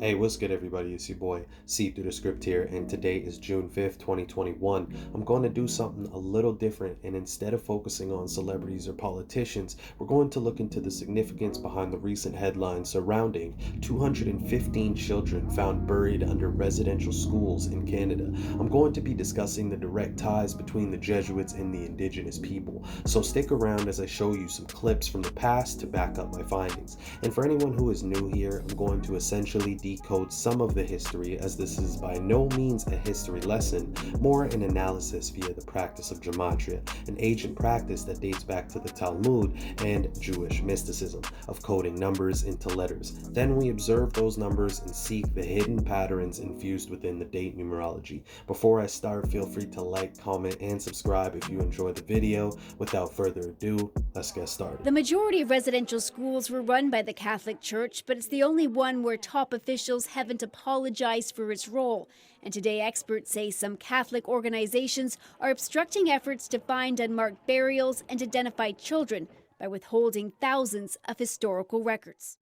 Hey, what's good, everybody? It's your boy, See Through the Script here, and today is June 5th, 2021. I'm going to do something a little different, and instead of focusing on celebrities or politicians, we're going to look into the significance behind the recent headlines surrounding 215 children found buried under residential schools in Canada. I'm going to be discussing the direct ties between the Jesuits and the Indigenous people, so stick around as I show you some clips from the past to back up my findings. And for anyone who is new here, I'm going to essentially decode some of the history, as this is by no means a history lesson, more an analysis via the practice of gematria, an ancient practice that dates back to the Talmud and Jewish mysticism of coding numbers into letters. Then we observe those numbers and seek the hidden patterns infused within the date numerology. Before I start, feel free to like, comment, and subscribe if you enjoyed the video. Without further ado, let's get started. The majority of residential schools were run by the Catholic Church, but it's the only one where top officials haven't apologized for its role. And today, experts say some Catholic organizations are obstructing efforts to find unmarked burials and identify children by withholding thousands of historical records.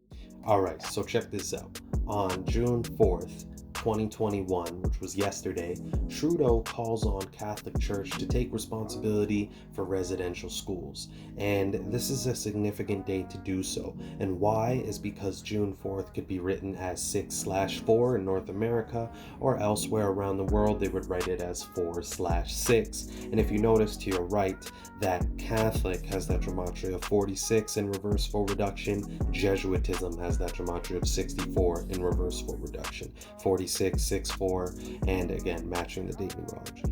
Alright, so check this out. On June 4th, 2021, which was yesterday, Trudeau calls on Catholic Church to take responsibility for residential schools. And this is a significant date to do so. And why is because June 4th could be written as 6/4 in North America, or elsewhere around the world they would write it as 4/6. And if you notice to your right, that Catholic has that gematria of 46 in reverse full reduction. Jesuitism has that gematria of 64 in reverse full reduction. 46, 64, and again, matching the date numerology.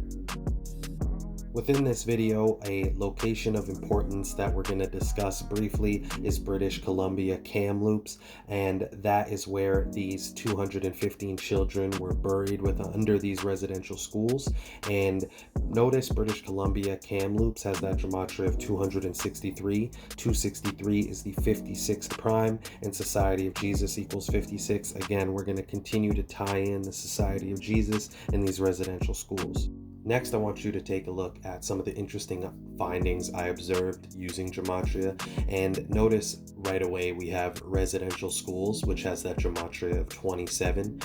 Within this video, a location of importance that we're going to discuss briefly is British Columbia Kamloops, and that is where these 215 children were buried under these residential schools. And notice British Columbia Kamloops has that gematria of 263. 263 is the 56th prime, and Society of Jesus equals 56. Again, we're going to continue to tie in the Society of Jesus in these residential schools. Next, I want you to take a look at some of the interesting findings I observed using gematria. And notice right away we have residential schools, which has that gematria of 207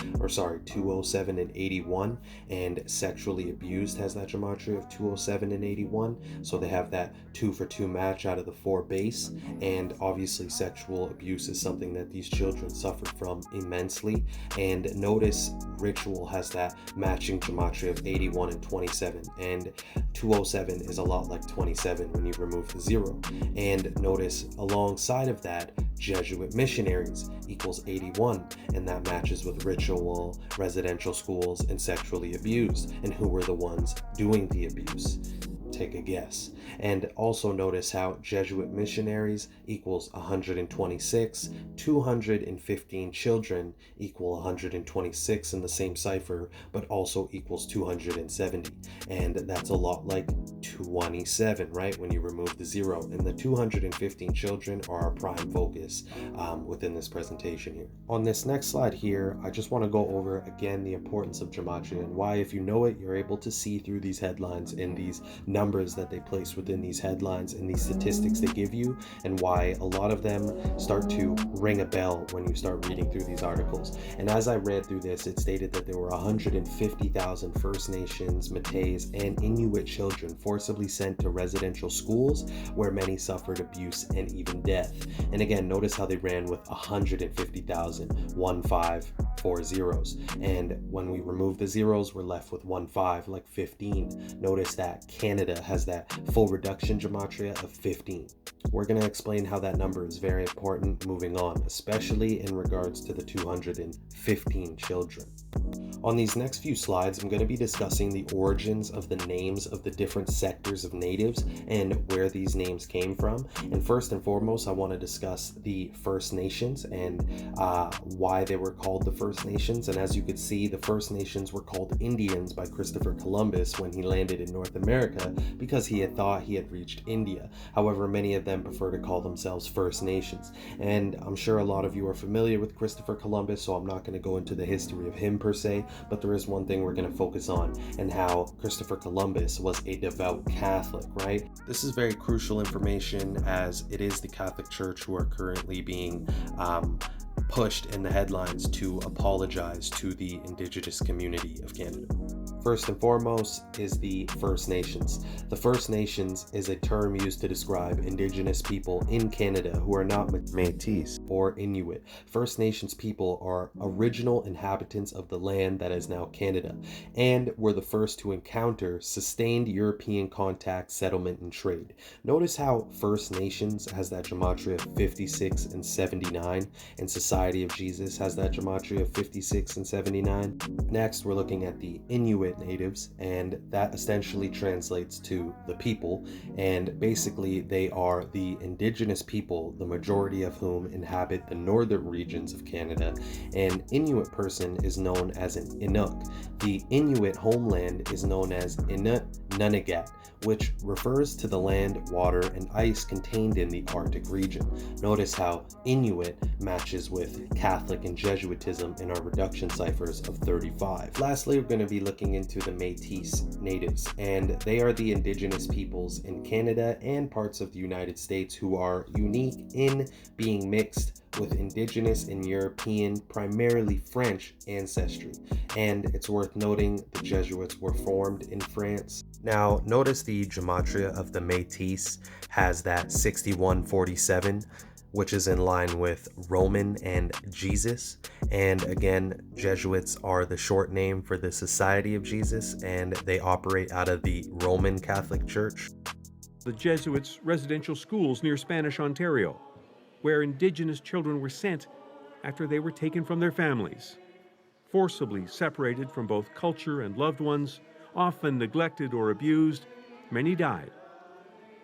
and 81. And sexually abused has that gematria of 207 and 81. So they have that 2 for 2 match out of the 4 base. And obviously sexual abuse is something that these children suffered from immensely. And notice ritual has that matching gematria of 81 and 27, and 207 is a lot like 27 when you remove the 0. And notice alongside of that, Jesuit missionaries equals 81, and that matches with ritual, residential schools, and sexually abused. And who were the ones doing the abuse? Take a guess. And also notice how Jesuit missionaries equals 126, 215 children equal 126 in the same cipher, but also equals 270. And that's a lot like 27, right? When you remove the 0. And the 215 children are our prime focus within this presentation here. On this next slide here, I just want to go over again the importance of gematria and why, if you know it, you're able to see through these headlines and these numbers that they place within these headlines and these statistics they give you, and why a lot of them start to ring a bell when you start reading through these articles. And as I read through this, it stated that there were 150,000 First Nations, Métis, and Inuit children forcibly sent to residential schools where many suffered abuse and even death. And again, notice how they ran with 150,000, 4 zeros. And when we remove the zeros, we're left with 15, like 15. Notice that Canada has that full reduction gematria of 15. We're going to explain how that number is very important moving on, especially in regards to the 215 children. On these next few slides, I'm going to be discussing the origins of the names of the different sectors of natives and where these names came from. And first and foremost, I want to discuss the First Nations and why they were called the First Nations. And as you could see, the First Nations were called Indians by Christopher Columbus when he landed in North America because he had thought he had reached India. However, many of them prefer to call themselves First Nations. And I'm sure a lot of you are familiar with Christopher Columbus, so I'm not going to go into the history of him per se, but there is one thing we're going to focus on, and how Christopher Columbus was a devout Catholic, right? This is very crucial information, as it is the Catholic Church who are currently being pushed in the headlines to apologize to the Indigenous community of Canada. First and foremost is the First Nations. The First Nations is a term used to describe Indigenous people in Canada who are not Métis or Inuit. First Nations people are original inhabitants of the land that is now Canada, and were the first to encounter sustained European contact, settlement, and trade. Notice how First Nations has that gematria of 56 and 79, and Society of Jesus has that gematria of 56 and 79. Next, we're looking at the Inuit natives, and that essentially translates to the people, and basically they are the Indigenous people, the majority of whom inhabit the northern regions of Canada. An Inuit person is known as an Inuk. The Inuit homeland is known as Inut Nunagat, which refers to the land, water, and ice contained in the Arctic region. Notice how Inuit matches with Catholic and Jesuitism in our reduction ciphers of 35. Lastly, we're going to be looking into the Métis natives, and they are the Indigenous peoples in Canada and parts of the United States who are unique in being mixed with Indigenous and European, primarily French ancestry. And it's worth noting the Jesuits were formed in France. Now, notice the gematria of the Métis has that 6147, which is in line with Roman and Jesus. And again, Jesuits are the short name for the Society of Jesus, and they operate out of the Roman Catholic Church. The Jesuits' residential schools near Spanish Ontario, where Indigenous children were sent after they were taken from their families, forcibly separated from both culture and loved ones, often neglected or abused. Many died.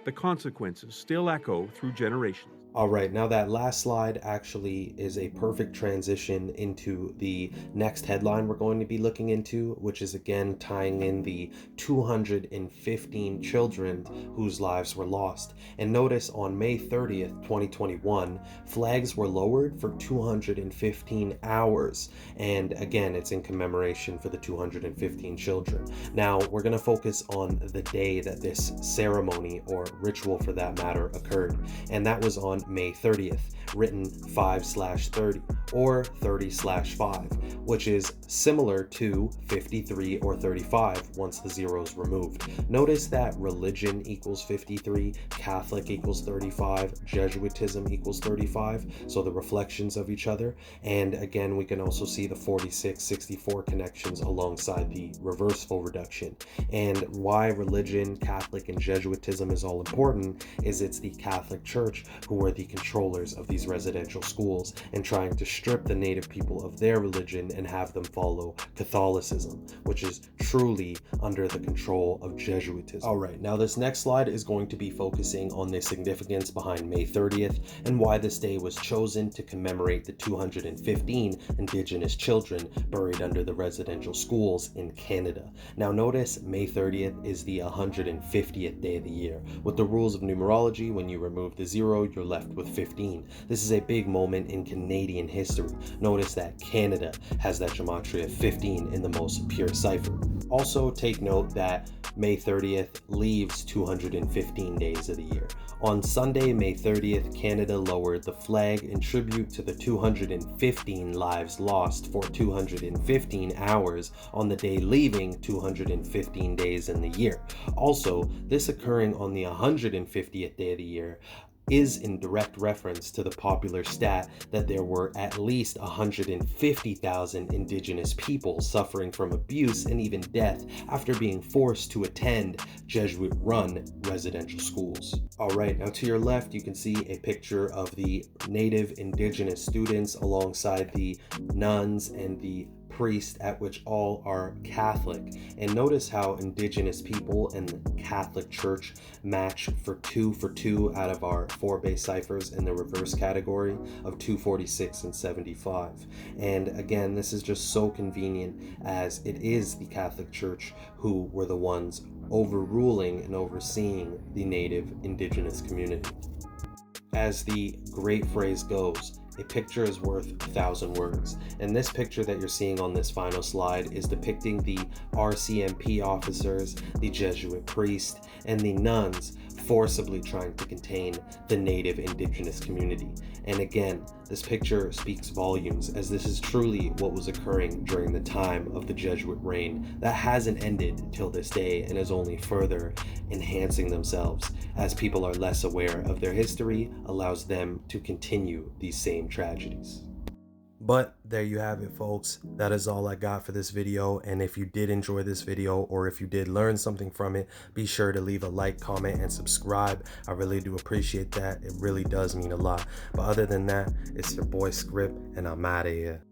The consequences still echo through generations. All right, now that last slide actually is a perfect transition into the next headline we're going to be looking into, which is again tying in the 215 children whose lives were lost. And notice on May 30th, 2021, flags were lowered for 215 hours. And again, it's in commemoration for the 215 children. Now, we're going to focus on the day that this ceremony, or ritual for that matter, occurred. And that was on May 30th, written 5/30 or 30/5, which is similar to 53 or 35 once the zero is removed. Notice that religion equals 53, Catholic equals 35, Jesuitism equals 35, so the reflections of each other. And again, we can also see the 46-64 connections alongside the reversible reduction. And why religion, Catholic, and Jesuitism is all important is it's the Catholic Church who are the controllers of these residential schools and trying to strip the native people of their religion and have them follow Catholicism, which is truly under the control of Jesuitism. All right, now this next slide is going to be focusing on the significance behind May 30th and why this day was chosen to commemorate the 215 Indigenous children buried under the residential schools in Canada. Now notice May 30th is the 150th day of the year. With the rules of numerology, when you remove the zero, you're left with 15. This is a big moment in Canadian history. Notice that Canada has that gematria of 15 in the most pure cipher. Also take note that May 30th leaves 215 days of the year. On Sunday, May 30th, Canada lowered the flag in tribute to the 215 lives lost for 215 hours on the day leaving 215 days in the year. Also, this occurring on the 150th day of the year is in direct reference to the popular stat that there were at least 150,000 Indigenous people suffering from abuse and even death after being forced to attend Jesuit-run residential schools. All right, now to your left, you can see a picture of the native Indigenous students alongside the nuns and the priest, at which all are Catholic. And notice how Indigenous people and the Catholic Church match for two out of our 4 base ciphers in the reverse category of 246 and 75. And again, this is just so convenient as it is the Catholic Church who were the ones overruling and overseeing the native Indigenous community. As the great phrase goes, a picture is worth 1,000 words. And this picture that you're seeing on this final slide is depicting the RCMP officers, the Jesuit priest, and the nuns forcibly trying to contain the native Indigenous community. And again, this picture speaks volumes, as this is truly what was occurring during the time of the Jesuit reign that hasn't ended till this day and is only further enhancing themselves as people are less aware of their history, allows them to continue these same tragedies. But there you have it, folks. That is all I got for this video. And if you did enjoy this video, or if you did learn something from it, be sure to leave a like, comment, and subscribe. I really do appreciate that. It really does mean a lot. But other than that, it's your boy Script, and I'm out of here.